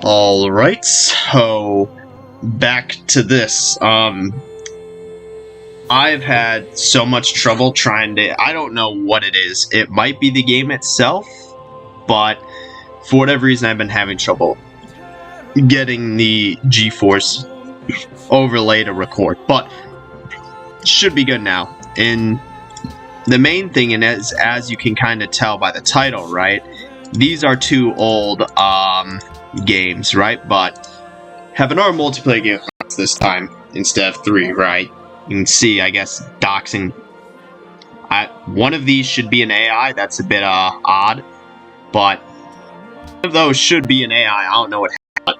Alright, so back to this. I've had so much trouble trying to... I don't know what it is. It might be the game itself, but for whatever reason I've been having trouble getting the GeForce overlay to record. But should be good now. And the main thing, and as you can kind of tell by the title, right? These are two old games, right? But have another multiplayer game this time instead of 3, right? You can see, I guess, doxing. One of these should be an AI. That's a bit odd, but one of those should be an AI. I don't know what happened,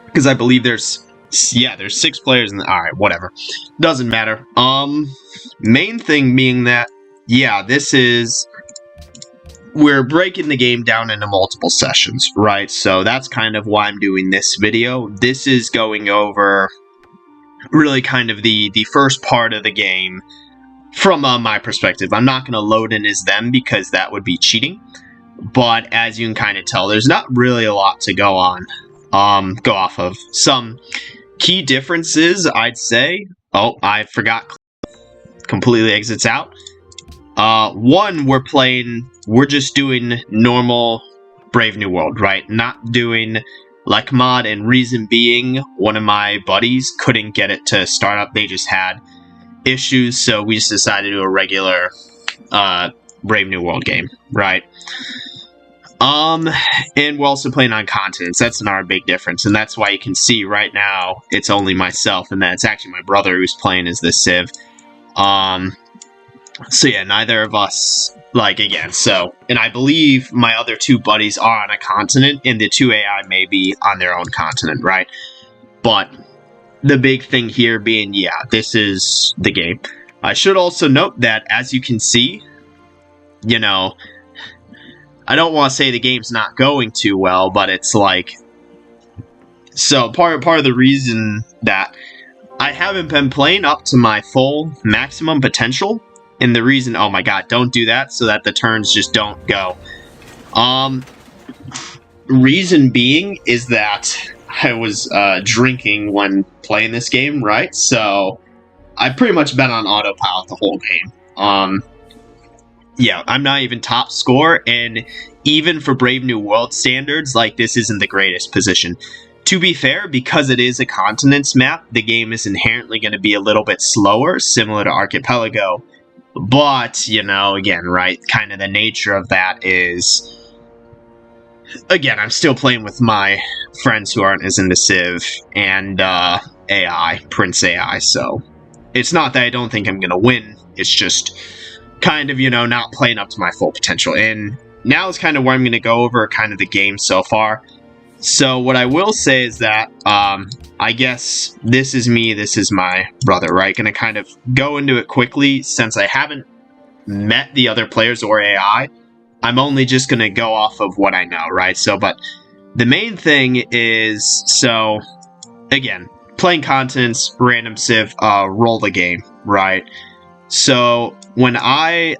because I believe there's 6 players in the... Alright, whatever. Doesn't matter. Main thing being that, yeah, this is... We're breaking the game down into multiple sessions, right? So that's kind of why I'm doing this video. This is going over really kind of the first part of the game from my perspective. I'm not going to load in as them because that would be cheating. But as you can kind of tell, there's not really a lot to go off of. Some key differences, I'd say. Oh, I forgot. Completely exits out. One, we're just doing normal Brave New World, right? Not doing like mod, and reason being, one of my buddies couldn't get it to start up. They just had issues, so we just decided to do a regular Brave New World game, right? And we're also playing on continents. That's another big difference, and that's why you can see right now it's only myself, and that's actually my brother who's playing as the Civ. So yeah, neither of us, like, again, so, and I believe my other 2 buddies are on a continent, and the 2 AI may be on their own continent, right? But the big thing here being, yeah, this is the game. I should also note that, as you can see, you know, I don't want to say the game's not going too well, but it's like, so part of the reason that I haven't been playing up to my full maximum potential, and the reason, oh my god, don't do that, so that the turns just don't go. Reason being is that I was drinking when playing this game, right? So I've pretty much been on autopilot the whole game. Yeah, I'm not even top score, and even for Brave New World standards, like, this isn't the greatest position. To be fair, because it is a continents map, the game is inherently going to be a little bit slower, similar to Archipelago. But, you know, again, right, kind of the nature of that is, again, I'm still playing with my friends who aren't as into Civ and AI, Prince AI, so it's not that I don't think I'm going to win, it's just kind of, you know, not playing up to my full potential. And now is kind of where I'm going to go over kind of the game so far. So what I will say is that, I guess this is me, this is my brother, right? Gonna kind of go into it quickly since I haven't met the other players or AI. I'm only just gonna go off of what I know, right? So, but the main thing is, so, again, playing continents, random Civ, roll the game, right? So, when the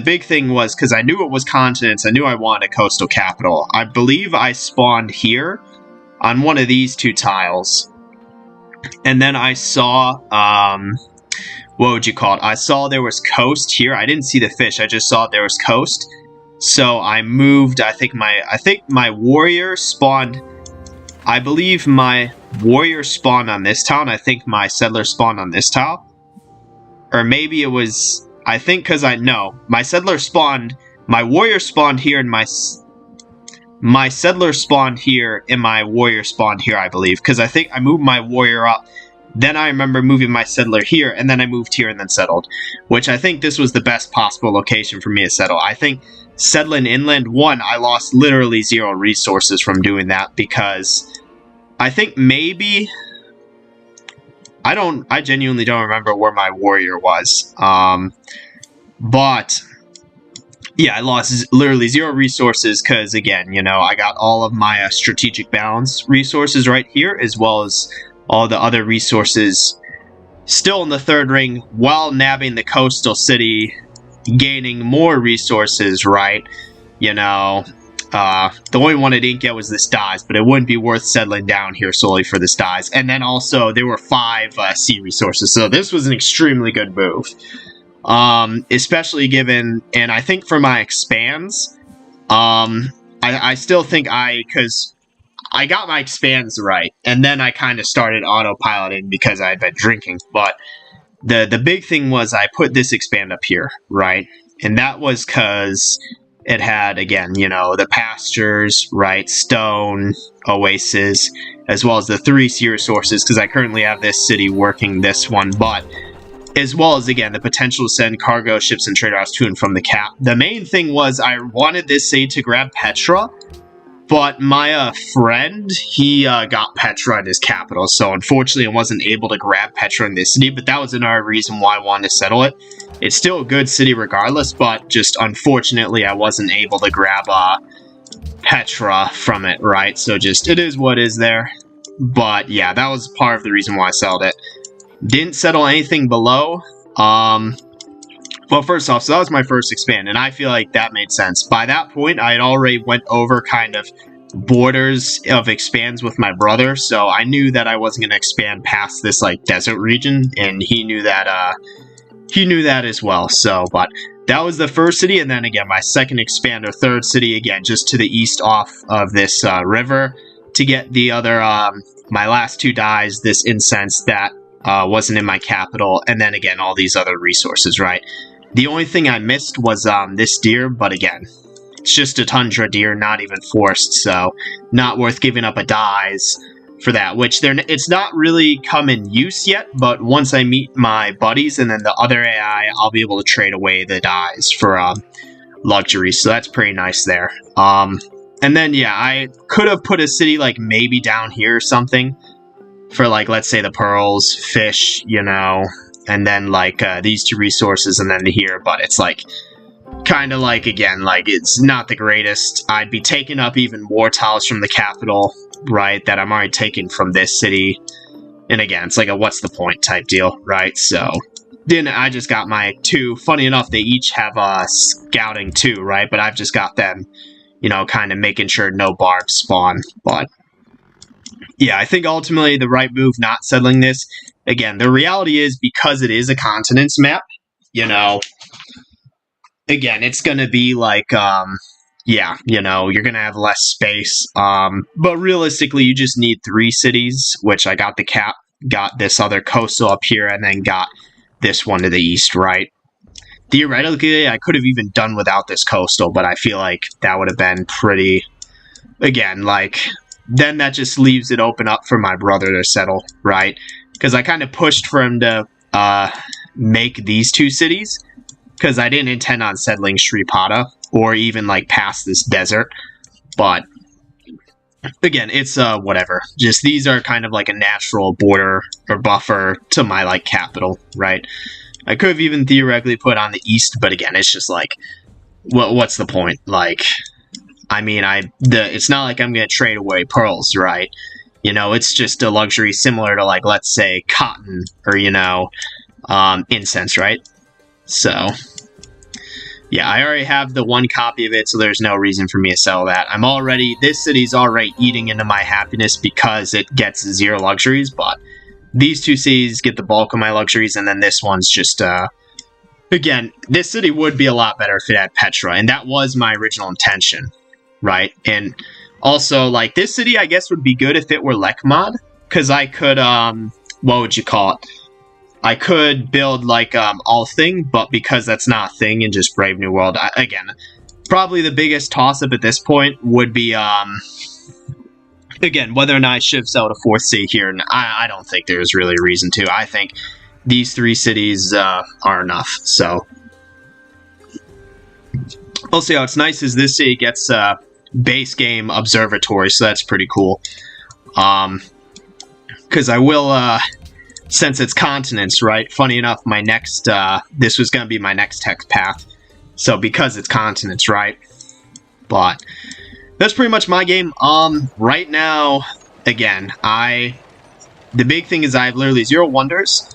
big thing was, because I knew it was continents, I knew I wanted a coastal capital. I believe I spawned here on one of these 2 tiles. And then I saw, what would you call it? I saw there was coast here. I didn't see the fish, I just saw there was coast. So I moved, I think my warrior spawned, I believe my warrior spawned on this tile, and I think my settler spawned on this tile. Or maybe it was... I think because I know my settler spawned, my warrior spawned here, and my settler spawned here, and my warrior spawned here, I believe. Because I think I moved my warrior up, then I remember moving my settler here, and then I moved here and then settled. Which I think this was the best possible location for me to settle. I think settling inland, 1, I lost literally 0 resources from doing that, because I think maybe... I genuinely don't remember where my warrior was. But, yeah, I lost literally 0 resources because, again, you know, I got all of my strategic balance resources right here, as well as all the other resources still in the 3rd ring, while nabbing the coastal city, gaining more resources, right? You know, The only one I didn't get was this Dies, but it wouldn't be worth settling down here solely for this Dies. And then also, there were 5 sea resources, so this was an extremely good move. Especially given, and I think for my expands, I still think because I got my expands right, and then I kind of started autopiloting because I had been drinking, but the big thing was I put this expand up here, right? And that was because it had, again, you know, the pastures, right, stone, oasis, as well as the 3 sea resources, because I currently have this city working this one, but as well as, again, the potential to send cargo ships and trade routes to and from the cap. The main thing was I wanted this city to grab Petra, but my friend, he got Petra in his capital, so unfortunately I wasn't able to grab Petra in this city, but that was another reason why I wanted to settle it. It's still a good city regardless, but just unfortunately I wasn't able to grab Petra from it, right? So just, it is what is there. But yeah, that was part of the reason why I settled it. Didn't settle anything below. Well, first off, so that was my first expand, and I feel like that made sense. By that point, I had already went over kind of borders of expands with my brother, so I knew that I wasn't going to expand past this, like, desert region, and he knew that as well, so, but that was the first city, and then, again, my second expand, or third city, again, just to the east off of this river, to get the other, my last 2 Dies, this incense that wasn't in my capital, and then, again, all these other resources, right? The only thing I missed was this deer, but again, it's just a tundra deer, not even forced, so not worth giving up a Dies for that, which it's not really come in use yet, but once I meet my buddies and then the other AI, I'll be able to trade away the Dies for luxury, so that's pretty nice there. And then, yeah, I could have put a city, like, maybe down here or something for, like, let's say the pearls, fish, you know, and then, like, these 2 resources, and then here, but it's, like, kind of like, again, like, it's not the greatest. I'd be taking up even more tiles from the capital, right, that I'm already taking from this city, and again, it's like a what's the point type deal, right, so, then I just got my 2, funny enough, they each have scouting too, right, but I've just got them, you know, kind of making sure no barbs spawn, but yeah, I think ultimately the right move not settling this. Again, the reality is, because it is a continents map, you know, again, it's going to be like, yeah, you know, you're going to have less space. But realistically, you just need 3 cities, which I got the cap, got this other coastal up here, and then got this one to the east, right? Theoretically, I could have even done without this coastal, but I feel like that would have been pretty, again, like, then that just leaves it open up for my brother to settle, right? Because I kind of pushed for him to make these 2 cities, because I didn't intend on settling Sripada, or even, like, past this desert, but, again, it's, whatever. Just, these are kind of like a natural border, or buffer, to my, like, capital, right? I could have even theoretically put on the east, but again, it's just like, what's the point? Like, I mean, it's not like I'm going to trade away pearls, right? You know, it's just a luxury similar to, like, let's say, cotton, or, you know, incense, right? So, yeah, I already have the 1 copy of it, so there's no reason for me to sell that. This city's already eating into my happiness because it gets 0 luxuries, but these 2 cities get the bulk of my luxuries, and then this one's just, again, this city would be a lot better if it had Petra, and that was my original intention, right? And also, like, this city, I guess, would be good if it were Lekmod, because I could, what would you call it? I could build, like, all thing, but because that's not a thing in just Brave New World, again, probably the biggest toss-up at this point would be, again, whether or not I should have sold a 4th city here, and I don't think there's really a reason to. I think these 3 cities are enough, so. Also, what's nice is this city gets base game observatory, so that's pretty cool. Because I will, since it's continents, right? Funny enough, my next, this was going to be my next tech path. So, because it's continents, right? But that's pretty much my game. Right now, again, the big thing is I have literally 0 wonders.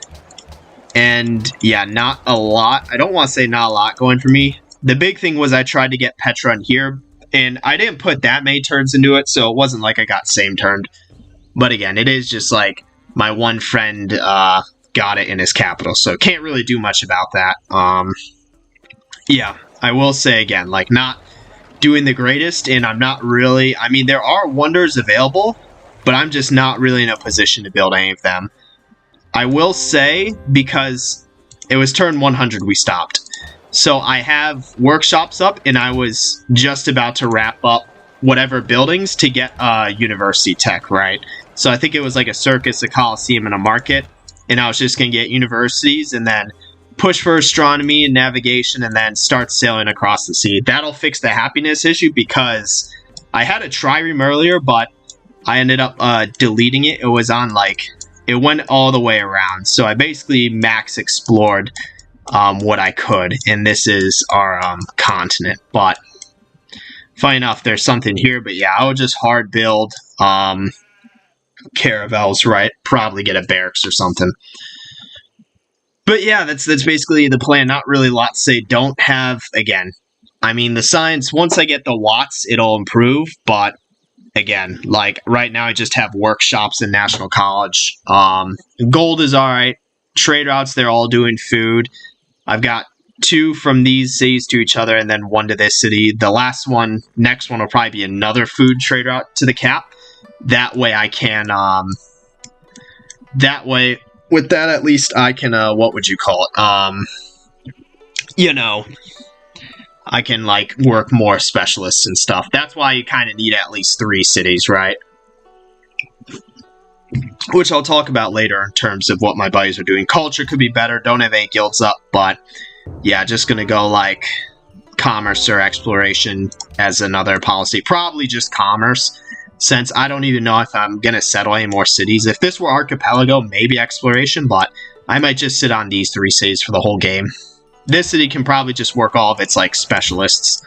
And, yeah, not a lot. I don't want to say not a lot going for me. The big thing was I tried to get Petra in here. And I didn't put that many turns into it, so it wasn't like I got same turned. But again, it is just like my one friend got it in his capital, so can't really do much about that. Yeah, I will say again, like, not doing the greatest, and I'm not really... I mean, there are wonders available, but I'm just not really in a position to build any of them. I will say, because it was turn 100 we stopped. So I have workshops up, and I was just about to wrap up whatever buildings to get university tech, right? So I think it was like a circus, a coliseum, and a market, and I was just going to get universities and then push for astronomy and navigation and then start sailing across the sea. That'll fix the happiness issue, because I had a trireme earlier, but I ended up deleting it. It was on, like, it went all the way around. So I basically max explored what I could, and this is our continent. But funny enough, there's something here, but yeah, I would just hard build caravels, right? Probably get a barracks or something. But yeah, that's basically the plan. Not really a lot to say. Don't have, again, I mean, the science, once I get the watts, it'll improve, but again, like, right now I just have workshops in National College. Gold is alright. Trade routes, they're all doing food. I've got 2 from these cities to each other, and then 1 to this city. The next one will probably be another food trade route to the cap. That way I can, with that at least I can, what would you call it? You know, I can, like, work more specialists and stuff. That's why you kind of need at least 3 cities, right? Which I'll talk about later in terms of what my buddies are doing. Culture could be better. Don't have any guilds up, but yeah, just gonna go, like, commerce or exploration as another policy. Probably just commerce, since I don't even know if I'm gonna settle any more cities. If this were Archipelago, maybe exploration, but I might just sit on these 3 cities for the whole game. This city can probably just work all of its, like, specialists.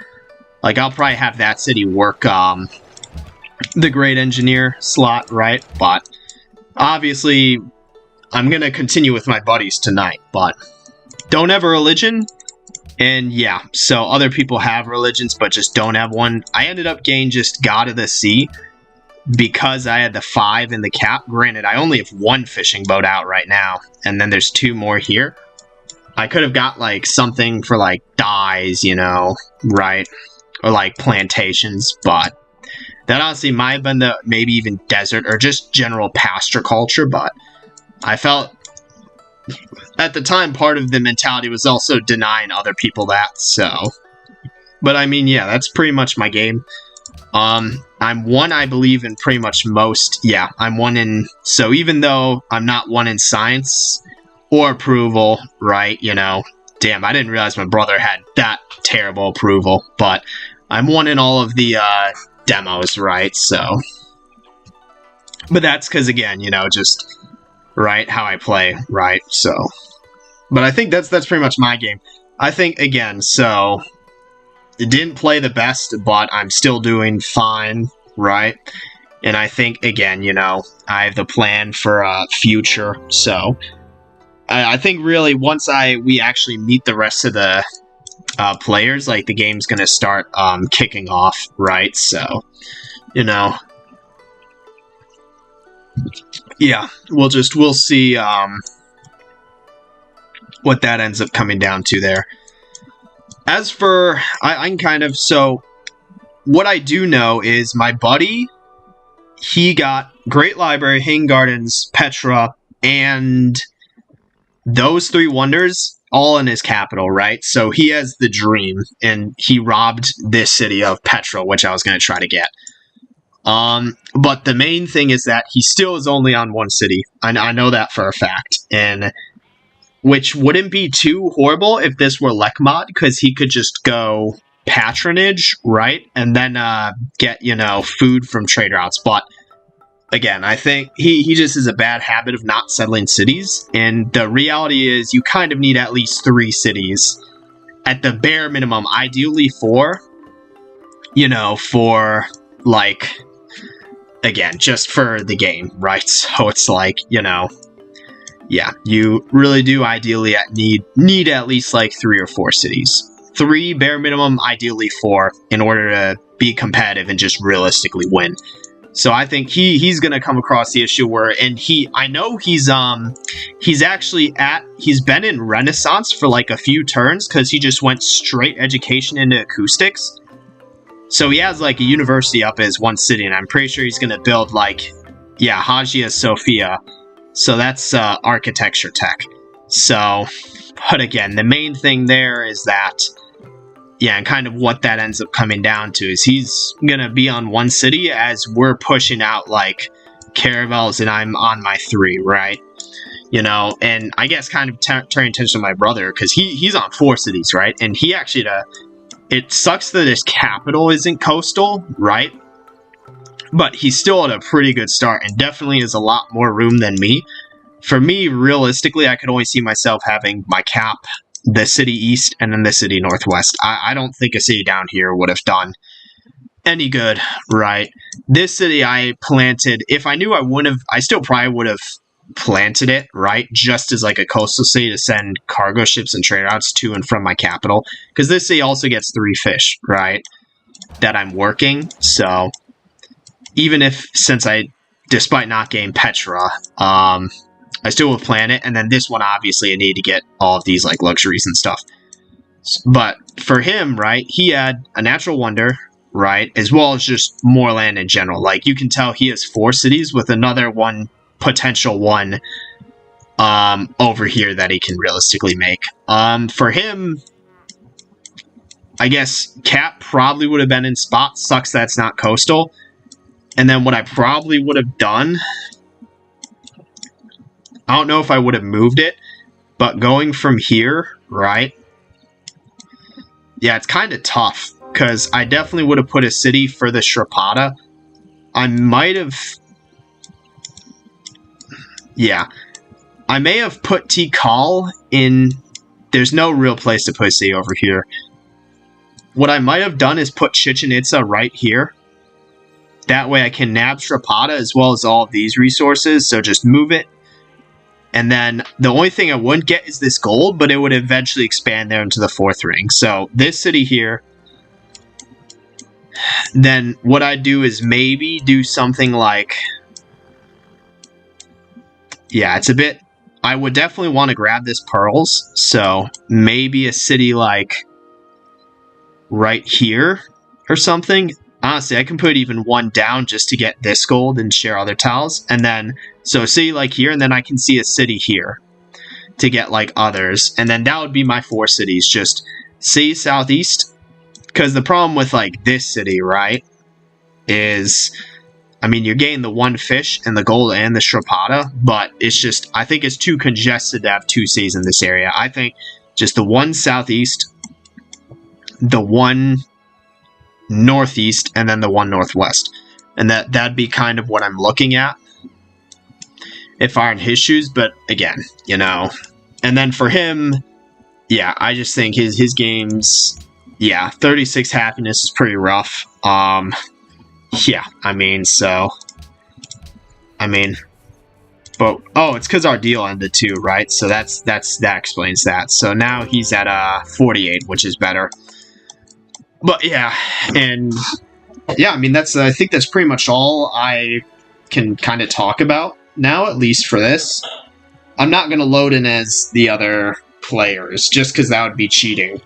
Like, I'll probably have that city work the Great Engineer slot, right? But obviously, I'm going to continue with my buddies tonight, but don't have a religion. And yeah, so other people have religions, but just don't have one. I ended up getting just God of the Sea because I had the 5 in the cap. Granted, I only have 1 fishing boat out right now, and then there's 2 more here. I could have got, like, something for, like, dyes, you know, right? Or, like, plantations, but that honestly might have been the maybe even desert or just general pasture culture, but I felt at the time part of the mentality was also denying other people that, so. But I mean, yeah, that's pretty much my game. I'm 1, I believe, in pretty much most. Yeah, I'm 1 in. So even though I'm not 1 in science or approval, right? You know, damn, I didn't realize my brother had that terrible approval, but I'm 1 in all of the demos, right? So, but that's because, again, you know, just right how I play, right? So, but I think that's pretty much my game. I think, again, so it didn't play the best, but I'm still doing fine, right? And I think, again, you know, I have the plan for future. So I think really once we actually meet the rest of the players, like, the game's gonna start kicking off, right? So, you know, yeah, we'll see what that ends up coming down to there. As for, I can kind of, so what I do know is my buddy, he got Great Library, Hanging Gardens, Petra, and those 3 wonders all in his capital, right? So he has the dream, and he robbed this city of Petra, which I was going to try to get. But the main thing is that he still is only on 1 city. I know that for a fact, and which wouldn't be too horrible if this were Lekmod, because he could just go patronage, right? And then get, you know, food from trade routes. But again, I think he just has a bad habit of not settling cities. And the reality is you kind of need at least 3 cities. At the bare minimum, ideally 4. You know, for, like, again, just for the game, right? So it's like, you know, yeah, you really do ideally need at least, like, 3 or 4 cities. 3, bare minimum, ideally 4, in order to be competitive and just realistically win. So I think he's gonna come across the issue where, and I know he's been in Renaissance for like a few turns because he just went straight education into acoustics. So he has like a university up his one city, and I'm pretty sure he's gonna build like, yeah, Hagia Sophia. So that's architecture tech. So, but again, the main thing there is that, yeah, and kind of what that ends up coming down to is he's going to be on one city as we're pushing out, like, caravels, and I'm on my 3, right? You know, and I guess kind of turning attention to my brother, because he's on 4 cities, right? And he actually, it sucks that his capital isn't coastal, right? But he's still at a pretty good start, and definitely has a lot more room than me. For me, realistically, I could only see myself having my cap, the city east, and then the city northwest. I don't think a city down here would have done any good, right? This city I planted, if I knew I wouldn't have, I still probably would have planted it, right? Just as like a coastal city to send cargo ships and trade routes to and from my capital. Because this city also gets 3 fish, right? That I'm working. So, even if, despite not getting Petra, I still would plan it, and then this one, obviously, I need to get all of these, like, luxuries and stuff. But for him, right, he had a natural wonder, right, as well as just more land in general. Like, you can tell he has 4 cities with another potential one, over here that he can realistically make. For him, I guess Cap probably would have been in spot. Sucks that's not coastal. And then what I probably would have done, I don't know if I would have moved it, but going from here, right? Yeah, it's kind of tough, because I definitely would have put a city for the Shrapata. I might have... Yeah. I may have put Tikal in... There's no real place to put a city over here. What I might have done is put Chichen Itza right here. That way I can nab Shrapata as well as all of these resources, so just move it. And then the only thing I wouldn't get is this gold, but it would eventually expand there into the 4th ring. So this city here, then what I'd do is maybe do something like, yeah, it's a bit, I would definitely want to grab this pearls. So maybe a city like right here or something. Honestly, I can put even one down just to get this gold and share other tiles. And then, so city like here, and then I can see a city here to get like others. And then that would be my 4 cities. Just city southeast. Because the problem with like this city, right, is, I mean, you're getting the 1 fish and the gold and the Shrapata, but it's just, I think it's too congested to have 2 cities in this area. I think just the 1 southeast, the 1 northeast, and then the 1 northwest. And that'd be kind of what I'm looking at if I were in his shoes. But again, you know, and then for him, yeah, I just think his games, yeah, 36 happiness is pretty rough. Yeah, I mean, so, I mean, but, oh, it's because our deal ended too, right? So that explains that. So now he's at 48, which is better. But yeah, and yeah, I mean, I think that's pretty much all I can kind of talk about now, at least for this. I'm not going to load in as the other players, just because that would be cheating,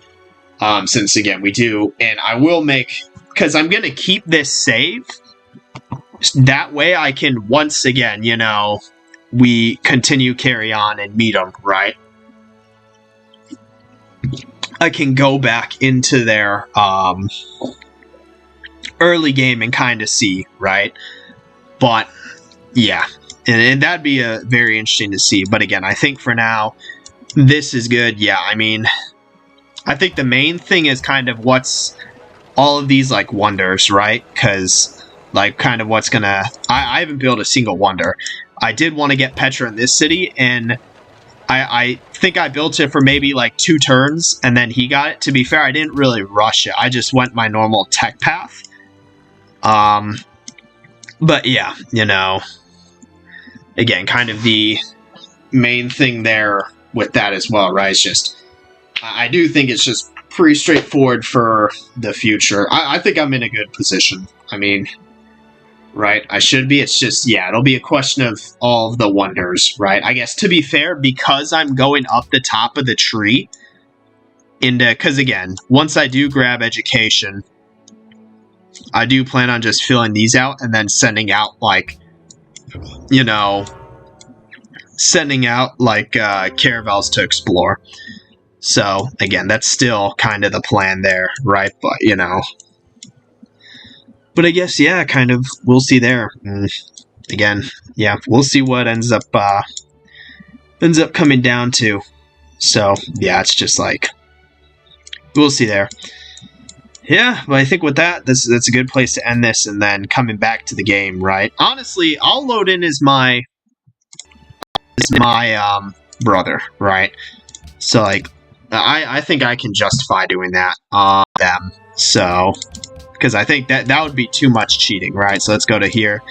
since, again, we do. And I will make, because I'm going to keep this save, that way I can, once again, you know, we continue carry on and meet them, right? I can go back into their early game and kind of see, right? But, yeah. And that'd be very interesting to see. But again, I think for now, this is good. Yeah, I mean, I think the main thing is kind of what's all of these, like, wonders, right? Because, like, kind of what's gonna... I haven't built a single wonder. I did want to get Petra in this city, and I think I built it for maybe like 2 turns, and then he got it. To be fair, I didn't really rush it. I just went my normal tech path. But yeah, you know, again, kind of the main thing there with that as well, right? It's just, I do think it's just pretty straightforward for the future. I think I'm in a good position. I mean, right, I should be. It's just, yeah, it'll be a question of all of the wonders, right? I guess, to be fair, because I'm going up the top of the tree, because, again, once I do grab education, I do plan on just filling these out and then sending out, like, you know, caravels to explore. So, again, that's still kind of the plan there, right? But, you know. But I guess, yeah, kind of, we'll see there. Again, yeah, we'll see what ends up coming down to. So, yeah, it's just like, we'll see there. Yeah, but I think with that, that's a good place to end this, and then coming back to the game, right? Honestly, I'll load in as my brother, right? So, like, I think I can justify doing that on them. So, because I think that would be too much cheating, right? So let's go to here,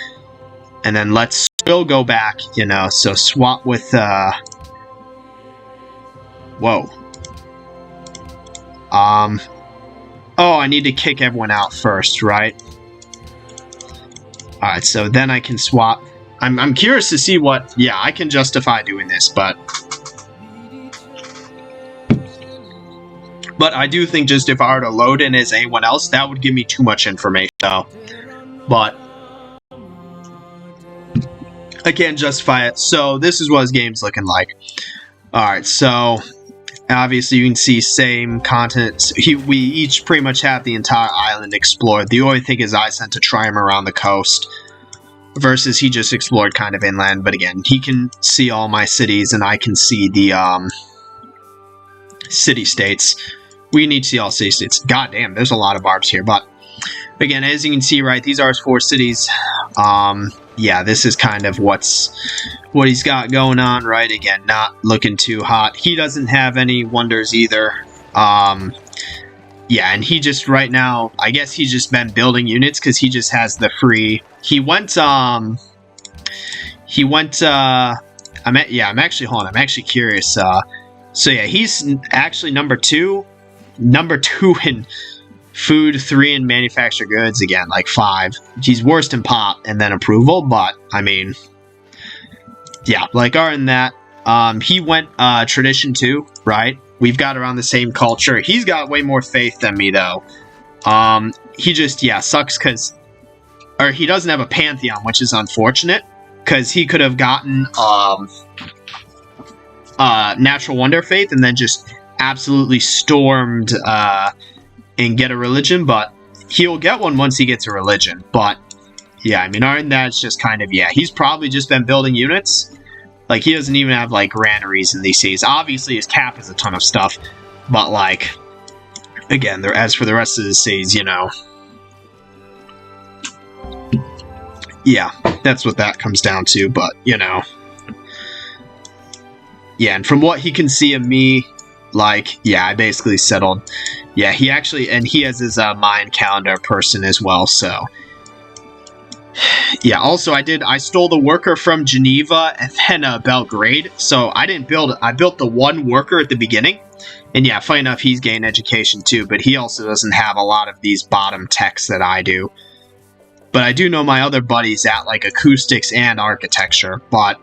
and then let's still go back, you know. So swap with whoa. Oh, I need to kick everyone out first, right? Alright, so then I can swap. I'm curious to see what... Yeah, I can justify doing this, but I do think just if I were to load in as anyone else, that would give me too much information. So, but I can't justify it. So this is what his game's looking like. Alright, so... Obviously, you can see same continent. We each pretty much have the entire island explored. The only thing is I sent to try him around the coast, versus he just explored kind of inland. But again, he can see all my cities, and I can see the city-states. We need to see all city-states. God damn, there's a lot of barbs here. But again, as you can see, right, these are his 4 cities. Yeah, this is kind of what he's got going on, right? Again, not looking too hot. He doesn't have any wonders either. Yeah, and he just right now, I guess he's just been building units because he just has the free. I'm actually curious. So yeah, he's actually number two in food, 3 in manufactured goods, again, like 5. He's worst in pop and then approval, but, I mean, yeah, like, other than that, he went tradition 2, right? We've got around the same culture. He's got way more faith than me, though. He just, yeah, sucks because, or he doesn't have a pantheon, which is unfortunate, because he could have gotten natural wonder faith and then just absolutely stormed and get a religion, but he'll get one once he gets a religion. But yeah, I mean, other than that, it's just kind of, yeah, he's probably just been building units. Like, he doesn't even have, like, granaries in these cities. Obviously, his cap has a ton of stuff, but, like, again, as for the rest of the cities, you know, yeah, that's what that comes down to. But, you know, yeah, and from what he can see of me, like, yeah, I basically settled. Yeah, he actually, and he has his Mayan calendar person as well, so. Yeah, also I stole the worker from Geneva and then Belgrade, so I built the one worker at the beginning. And yeah, funny enough, he's gained education too, but he also doesn't have a lot of these bottom techs that I do. But I do know my other buddies at, like, acoustics and architecture, but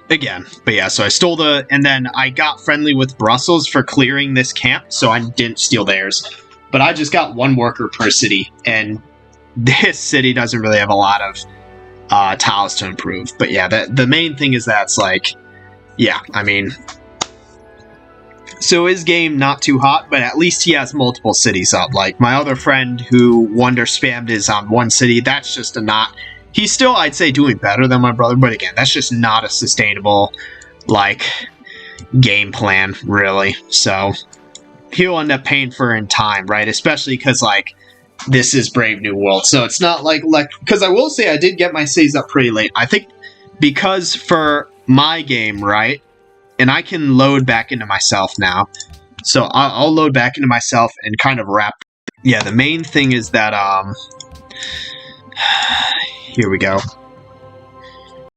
again, but yeah, so I stole and then I got friendly with Brussels for clearing this camp, so I didn't steal theirs. But I just got 1 worker per city, and this city doesn't really have a lot of tiles to improve. But yeah, the main thing is that's, like, yeah, I mean, so his game not too hot, but at least he has multiple cities up. Like, my other friend who wonder spammed is on 1 city, that's just a not... He's still, I'd say, doing better than my brother, but again, that's just not a sustainable, like, game plan, really. So, he'll end up paying for it in time, right? Especially because, like, this is Brave New World. So, it's not like, because I will say I did get my saves up pretty late. I think because for my game, right, and I can load back into myself now. So, I'll load back into myself and kind of wrap. Yeah, the main thing is that, here we go.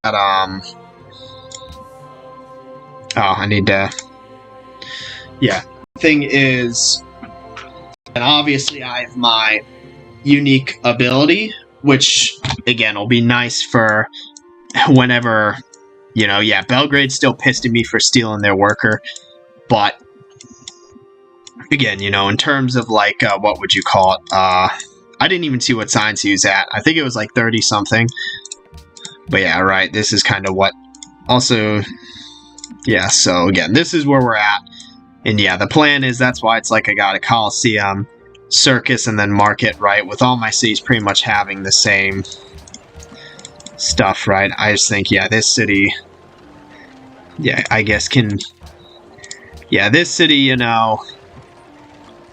That, oh, I need to... Yeah. thing is, and obviously I have my unique ability, which again will be nice for whenever, you know, yeah, Belgrade's still pissed at me for stealing their worker, but again, you know, in terms of like, what would you call it? I didn't even see what science he was at. I think it was like 30 something. But yeah, right, this is kind of what also, yeah, so again, this is where we're at. And yeah, the plan is, that's why it's like I got a Coliseum, Circus, and then Market, right? With all my cities pretty much having the same stuff, right? I just think, yeah, this city, yeah, I guess can, yeah, this city, you know,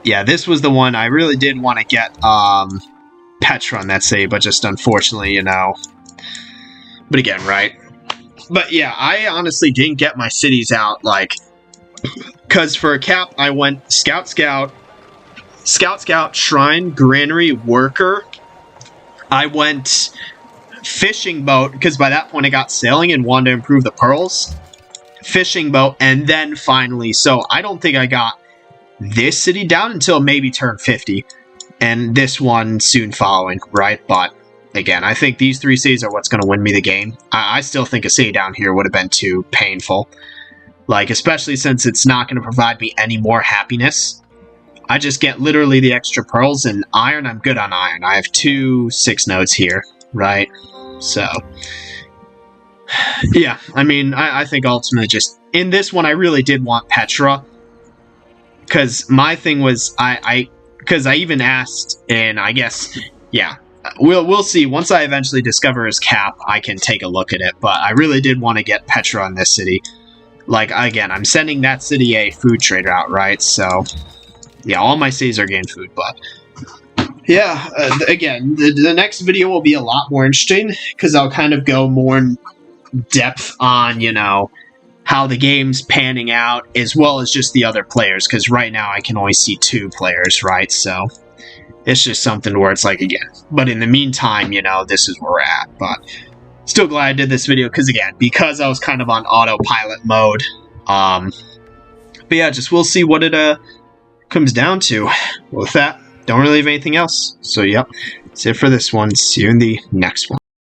yeah, this was the one I really did want to get Petra on that city, but just unfortunately, you know, but again, right? But yeah, I honestly didn't get my cities out, like, because for a cap, I went Scout, Shrine, Granary, Worker. I went Fishing Boat, because by that point I got Sailing and wanted to improve the Pearls. Fishing Boat, and then finally, so I don't think I got this city down until maybe turn 50. And this one soon following, right? But again, I think these 3 cities are what's going to win me the game. I still think a city down here would have been too painful. Like, especially since it's not going to provide me any more happiness. I just get literally the extra pearls, and iron, I'm good on iron. I have 2 6 nodes here, right? So, yeah, I mean, I think ultimately just, in this one, I really did want Petra. Because my thing was, because I even asked, and I guess, yeah, we'll see. Once I eventually discover his cap, I can take a look at it. But I really did want to get Petra on this city. Like, again, I'm sending that city a food trade route, right? So, yeah, all my cities are getting food, but yeah, again, the next video will be a lot more interesting, because I'll kind of go more in depth on, you know, how the game's panning out, as well as just the other players, because right now I can only see 2 players, right? So, it's just something where it's like, again, but in the meantime, you know, this is where we're at, but still glad I did this video, because I was kind of on autopilot mode. But yeah, just we'll see what it comes down to. With that, don't really have anything else. So yep, that's it for this one. See you in the next one.